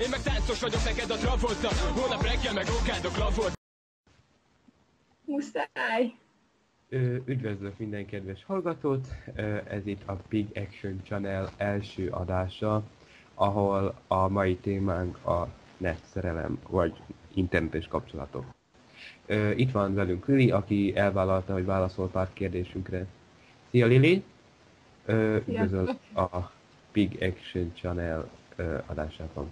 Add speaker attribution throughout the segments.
Speaker 1: Én meg táncos vagyok, neked a Travolta. Holnap reggel meg okádok lavort.
Speaker 2: Muszáj!
Speaker 3: Üdvözlök minden kedves hallgatót, ez itt a Big Action Channel első adása, ahol a mai témánk a netszerelem vagy internetes kapcsolatok. Itt van velünk Lili, aki elvállalta, hogy válaszol pár kérdésünkre. Szia Lili! Üdvözöl a Big Action Channel adásában.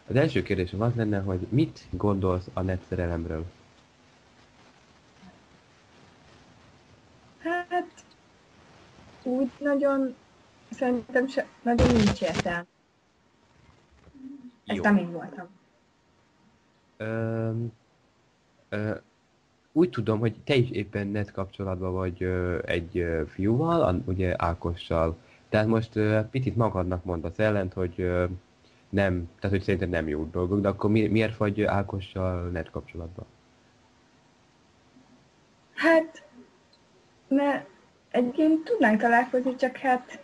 Speaker 3: Az első kérdésem az lenne, hogy mit gondolsz a netszerelemről?
Speaker 2: Hát, úgy nagyon, szerintem nagyon nincs értelme. Ezt nem én voltam.
Speaker 3: Úgy tudom, hogy te is éppen net kapcsolatban vagy egy fiúval, ugye Ákossal. Tehát most picit magadnak mondasz ellent, hogy nem, tehát hogy szerintem nem jó dolgok, de akkor miért vagy Ákossal net kapcsolatban?
Speaker 2: Hát, mert egyébként tudnánk találkozni, csak hát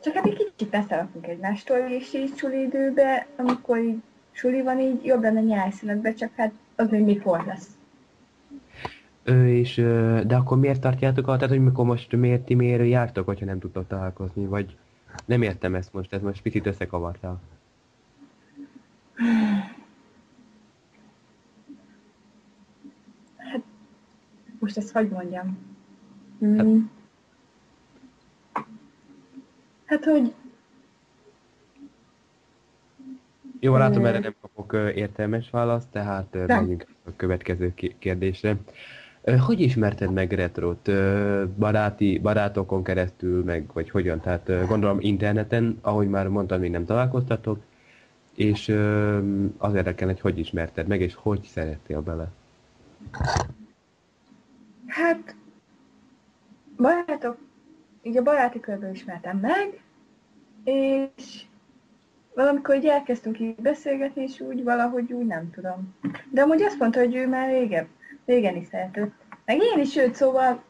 Speaker 2: egy kicsit beszélhetünk egymástól, és így suli időben, amikor így suli van, így jobb lenne nyárszünetben, csak hát az még mikor lesz.
Speaker 3: De akkor miért tartjátok tehát hogy mikor most miért jártok, hogyha nem tudtok találkozni, vagy nem értem ezt most, ez most picit összekavartál.
Speaker 2: Hát, most ezt hogy mondjam? Hát, hogy...
Speaker 3: Jó, látom, erre nem kapok értelmes választ, tehát menjünk a következő kérdésre. Hogy ismerted meg Retrót? Barátokon keresztül, meg vagy hogyan? Tehát gondolom interneten, ahogy már mondtam, még nem találkoztatok, és az érdekel, hogy ismerted meg, és hogy szerettél bele?
Speaker 2: Hát, így a baráti körből ismertem meg, és valamikor így elkezdtünk így beszélgetni, és úgy valahogy úgy nem tudom. De amúgy azt mondta, hogy ő már régen is szeretett. Meg én is őt, szóval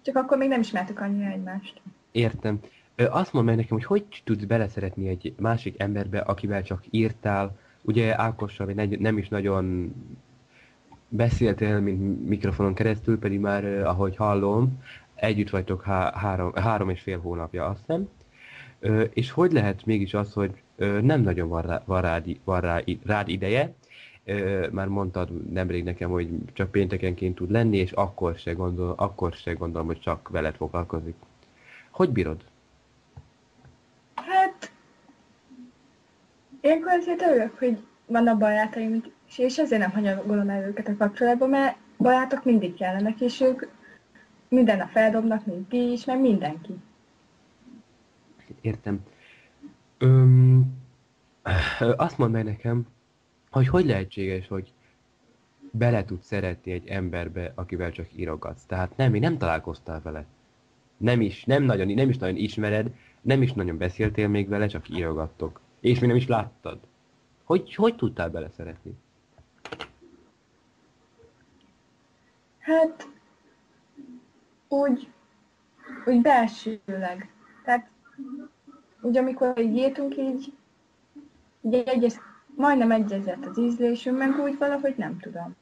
Speaker 2: csak akkor még nem ismertük annyira egymást.
Speaker 3: Értem. Azt mondd meg nekem, hogy tudsz beleszeretni egy másik emberbe, akivel csak írtál, ugye Ákossal nem is nagyon beszéltél, mint mikrofonon keresztül, pedig már, ahogy hallom, együtt vagytok 3,5 hónapja, azt hiszem. És hogy lehet mégis az, hogy nem nagyon van rád ideje, már mondtad nemrég nekem, hogy csak péntekenként tud lenni, és akkor se gondolom, hogy csak veled foglalkozik. Hogy bírod?
Speaker 2: Hát, ilyenkor azért örülök, hogy vannak barátaim, és ezért nem hanyagolom el őket a kapcsolatban, mert barátok mindig kellenek, és ők minden nap feldobnak, mint ti is, meg mindenki.
Speaker 3: Értem. Azt mondd meg nekem, hogy lehetséges, hogy bele tudsz szeretni egy emberbe, akivel csak írogatsz. Tehát nem találkoztál vele. Nem is nagyon ismered, nem is nagyon beszéltél még vele, csak írogattok. És még nem is láttad. Hogy tudtál bele szeretni?
Speaker 2: Hát, úgy belsőleg. Tehát, úgy amikor így írtunk, így majdnem egyezett az ízlésünk, meg úgy valahogy nem tudom.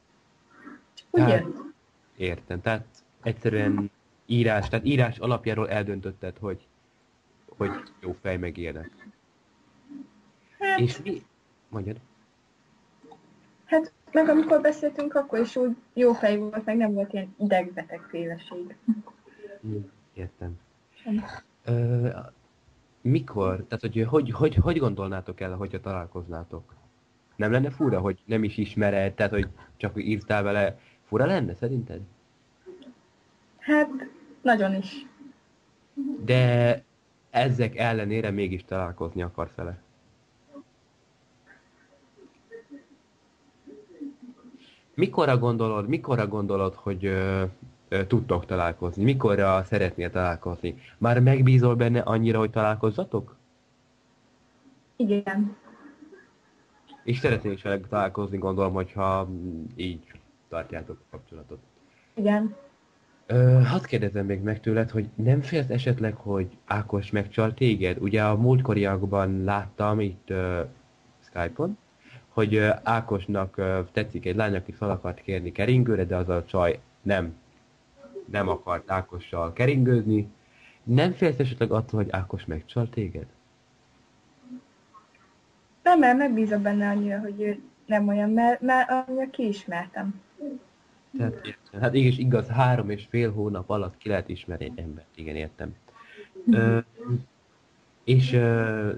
Speaker 2: Csak úgy jött.
Speaker 3: Értem, tehát egyszerűen írás alapjáról eldöntötted, hogy jó fej megérnek.
Speaker 2: Hát,
Speaker 3: és mi? Mondjad.
Speaker 2: Hát, meg amikor beszéltünk, akkor is úgy jó fej volt, meg nem volt ilyen idegbetegféleség.
Speaker 3: Értem. Mikor? Tehát, hogy gondolnátok el, hogyha találkoznátok? Nem lenne fura, hogy nem is ismered, tehát, hogy csak írtál vele? Fura lenne, szerinted?
Speaker 2: Hát, nagyon is.
Speaker 3: De ezek ellenére mégis találkozni akarsz vele? Mikorra gondolod, hogy tudtok találkozni? Mikorra szeretnél találkozni? Már megbízol benne annyira, hogy találkozzatok?
Speaker 2: Igen.
Speaker 3: És szeretnél is vele találkozni, gondolom, hogyha így tartjátok a kapcsolatot.
Speaker 2: Igen.
Speaker 3: Hadd kérdezem még meg tőled, hogy nem félsz esetleg, hogy Ákos megcsal téged? Ugye a múltkoriakban láttam itt Skype-on, hogy Ákosnak tetszik egy lány, aki fel akart kérni keringőre, de az a csaj nem akart Ákossal keringőzni. Nem félsz esetleg attól, hogy Ákos megcsal téged?
Speaker 2: Nem, mert megbízok benne annyira, hogy ő nem olyan, mert annyira kiismertem.
Speaker 3: Tehát értem. Hát igaz, 3,5 hónap alatt ki lehet ismerni egy embert. Igen, értem. És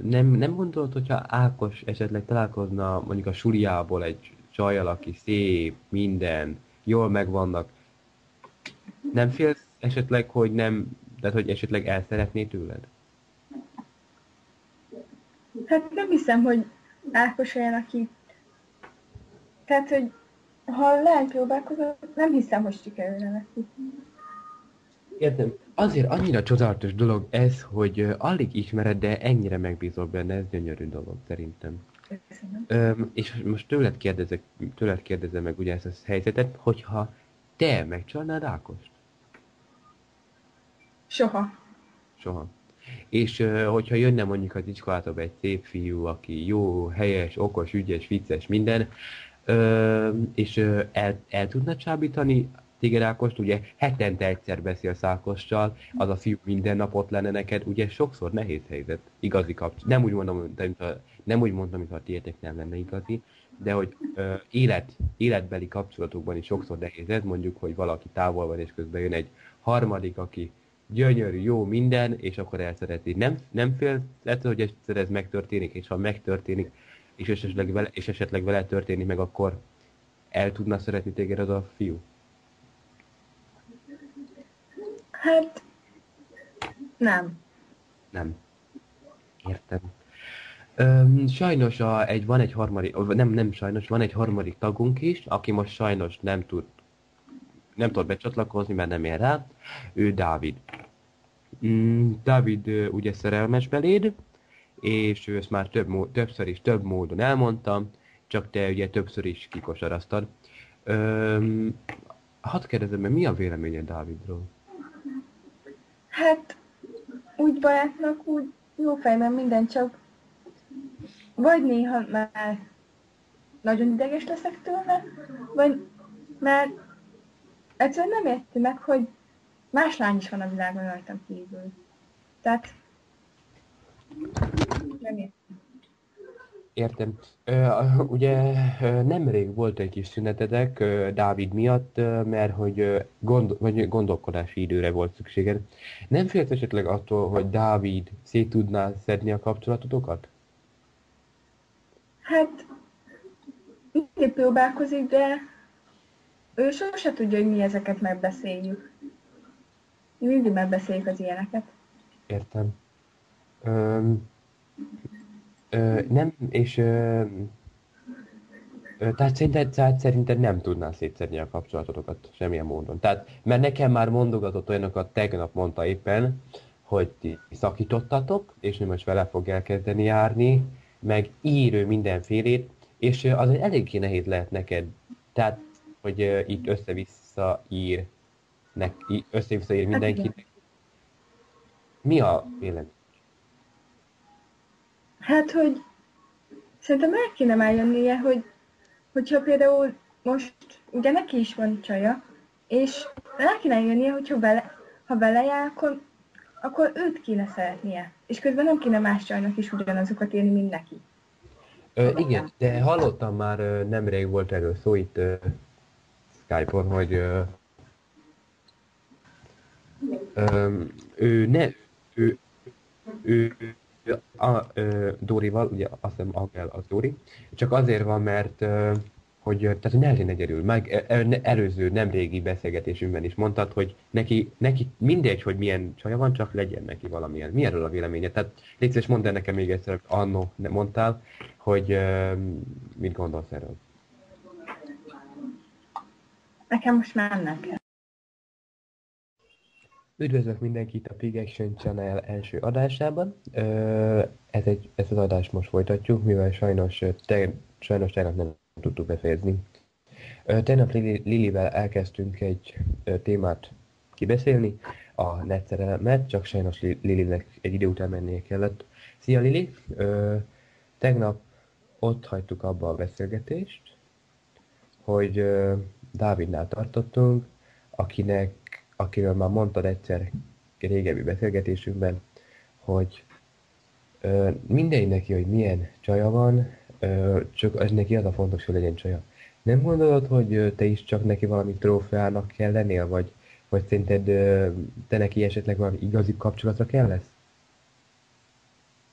Speaker 3: nem gondolod, hogyha Ákos esetleg találkozna mondjuk a suliából egy csajjal, aki szép, minden, jól megvannak, nem félsz esetleg, hogy nem, tehát hogy esetleg el szeretné tőled?
Speaker 2: Hát nem hiszem, hogy Ákos olyan, aki... Tehát, hogy ha lány próbálkozott, nem hiszem, hogy sikerülne neki.
Speaker 3: Értem. Azért annyira csodálatos dolog ez, hogy alig ismered, de ennyire megbízol benne, ez gyönyörű dolog szerintem.
Speaker 2: Köszönöm.
Speaker 3: És most tőled kérdezem meg ugye ezt a helyzetet, hogyha te megcsalnád Ákost?
Speaker 2: Soha.
Speaker 3: Soha. És hogyha jönne mondjuk az iskolába egy szép fiú, aki jó, helyes, okos, ügyes, vicces, minden, és el tudna csábítani téged Ákost, ugye hetente egyszer beszélsz Ákossal, az a fiú minden nap ott lenne neked, ugye sokszor nehéz helyzet, igazi kapcsolat. Nem úgy mondom, mintha a tiétek nem lenne igazi, de hogy életbeli kapcsolatokban is sokszor nehéz ez, mondjuk, hogy valaki távol van, és közben jön egy harmadik, aki gyönyörű, jó minden, és akkor elszereti. Nem félsz ettől, hogy egyszer ez megtörténik, és ha megtörténik, és esetleg vele történik meg, akkor el tudna szeretni téged az a fiú?
Speaker 2: Hát... Nem.
Speaker 3: Nem. Értem. Sajnos van egy harmadik, nem sajnos, van egy harmadik tagunk is, aki most sajnos nem tud becsatlakozni, mert nem ér rá. Ő Dávid. Dávid ugye szerelmes beléd, és ő ezt már többször is több módon elmondtam, csak te ugye többször is kikosaraztad. Hadd kérdezem meg, mi a véleményed Dávidról?
Speaker 2: Hát... Úgy barátnak, úgy jó fejben minden, csak... Vagy néha már nagyon ideges leszek tőle, vagy mert egyszerűen nem érti meg, hogy más lány is van a világon rajtam kívül. Tehát nem érti.
Speaker 3: Értem. Ugye nemrég volt egy kis szünetetek Dávid miatt, mert hogy gondolkodási időre volt szükséged. Nem félsz esetleg attól, hogy Dávid szét tudná szedni a kapcsolatotokat?
Speaker 2: Hát mindig próbálkozik, de ő sose tudja, hogy mi ezeket megbeszéljük. Mi mindig megbeszéljük az ilyeneket.
Speaker 3: Értem. Nem, és tehát szerinted nem tudnál szétszedni a kapcsolatotokat semmilyen módon. Tehát, mert nekem már mondogatott olyanokat, tegnap mondta éppen, hogy ti szakítottatok, és ő most vele fog elkezdeni járni, meg ír mindenfélét, és az egy eléggé nehéz lehet neked. Tehát, hogy itt össze-vissza ír mindenkinek. Mi a vélemény?
Speaker 2: Hát, hogy szerintem el kéne már jönnie, hogyha például most, ugye neki is van csaja, és el kéne jönnie, hogyha ha vele jár, akkor őt kéne szeretnie. És közben nem kéne más csajnak is ugyanazokat élni, mint neki.
Speaker 3: Igen, de hallottam már, nemrég volt erről szó itt Skype-on, hogy ő Dórival, ugye azt hiszem Angel az Dóri, csak azért van, mert hogy tehát ne legyen egyedül. Meg előző nemrégi beszélgetésünkben is mondtad, hogy neki mindegy, hogy milyen csaja van, csak legyen neki valamilyen. Mi erről a véleménye? Tehát légy szíves, mondd el nekem még egyszer, annó mondtál, hogy mit gondolsz erről.
Speaker 2: Nekem most már nem kell.
Speaker 3: Üdvözlök mindenkit a Pig Action Channel első adásában. Ezt az adást most folytatjuk, mivel sajnos tegnap nem tudtuk befejezni. Tegnap Lilivel elkezdtünk egy témát kibeszélni a net szerelmet, csak sajnos Lilinek egy idő után mennie kellett. Szia Lili! Tegnap ott hagytuk abba a beszélgetést, hogy Dávidnál tartottunk, akiről már mondtad egyszer régebbi beszélgetésünkben, hogy mindegy neki, hogy milyen csaja van, csak az neki az a fontos, hogy legyen csaja. Nem gondolod, hogy te is csak neki valami trófeának kell lennél, vagy szerinted te neki esetleg valami igazi kapcsolatra kell lesz?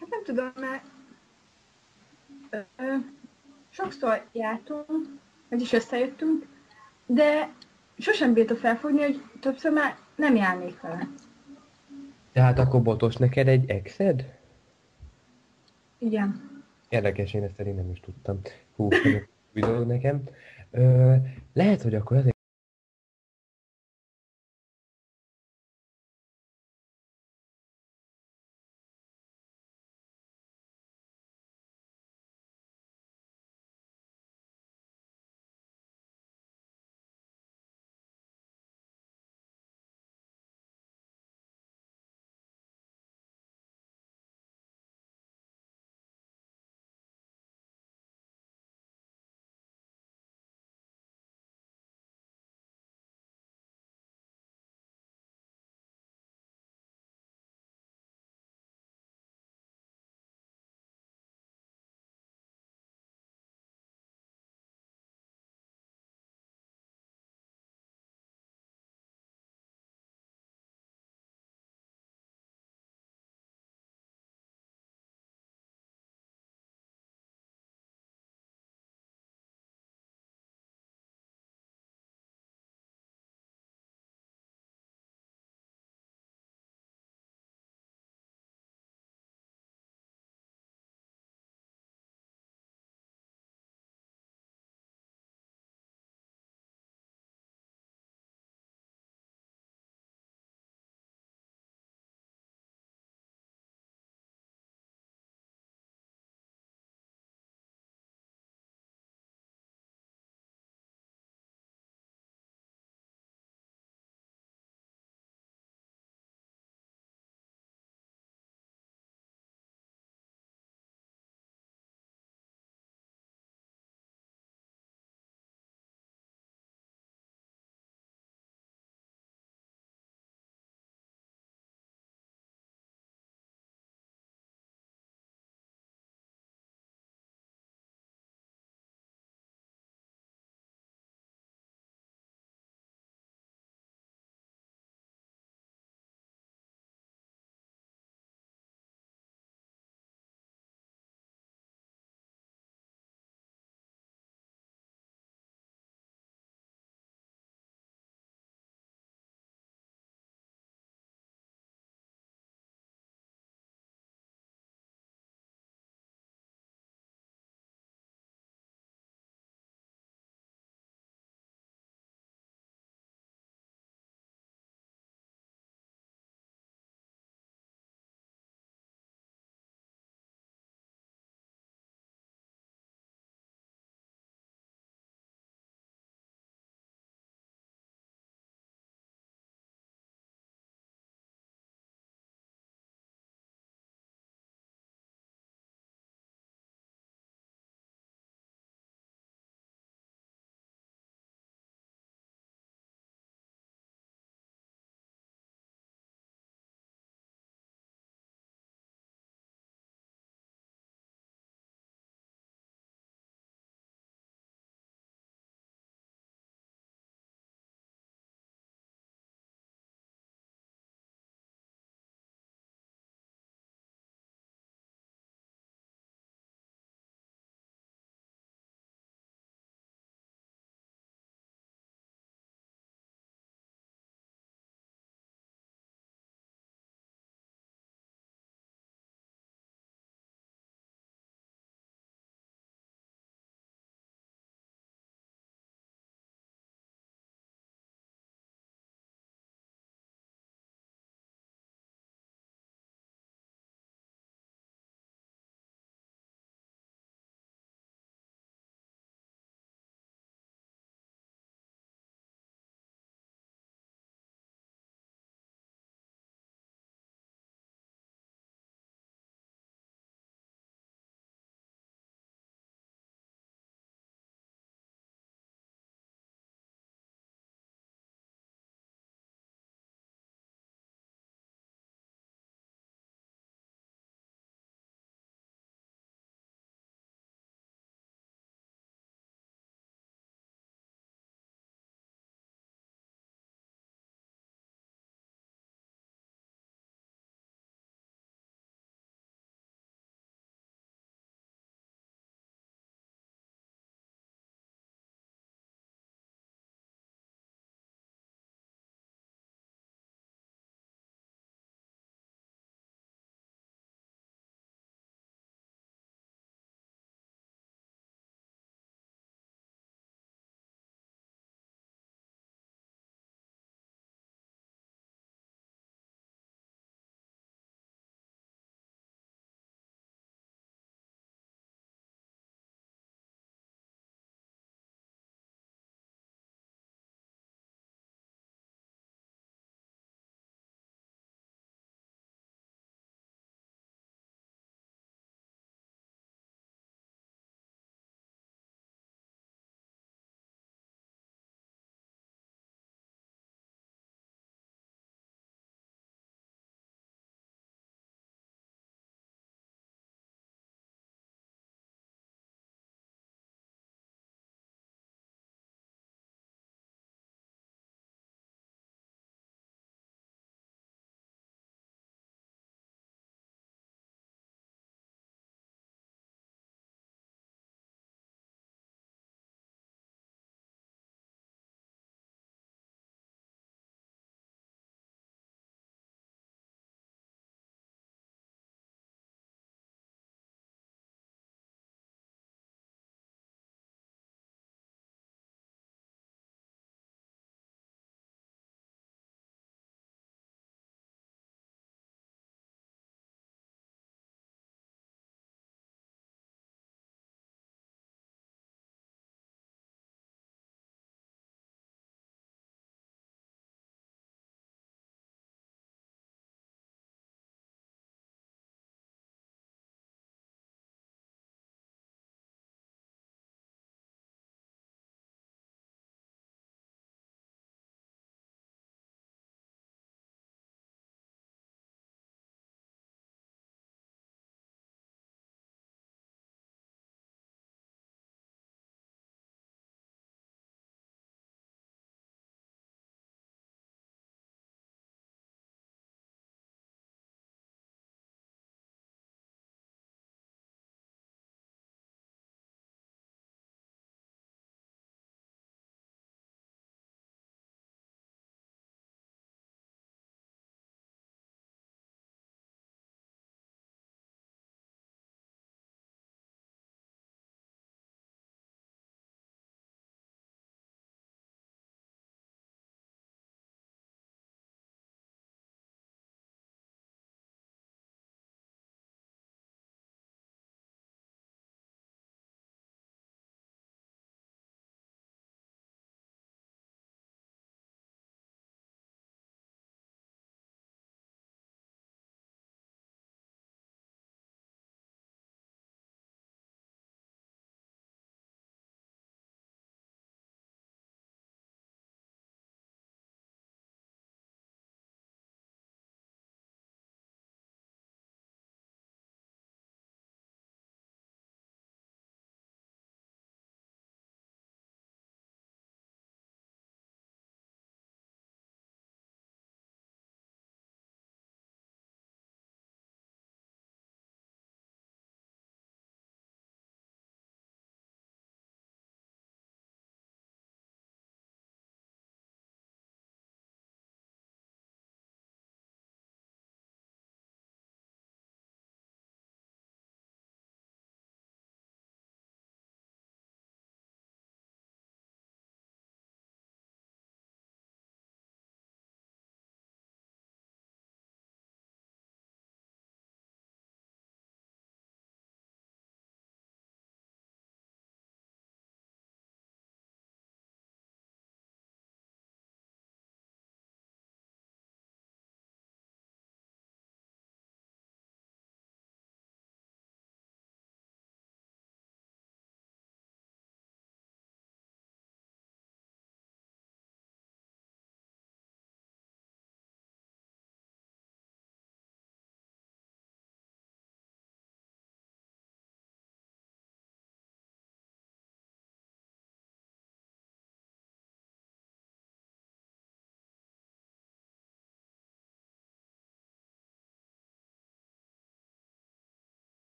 Speaker 2: Hát nem tudom, mert sokszor jártunk, vagyis összejöttünk, de sosem bírta felfogni, hogy többször már nem járnék vele.
Speaker 3: Tehát akkor botos neked egy exed?
Speaker 2: Igen.
Speaker 3: Érdekes, én ezt szerint nem is tudtam. Hú, ez új dolog nekem. Lehet, hogy akkor azért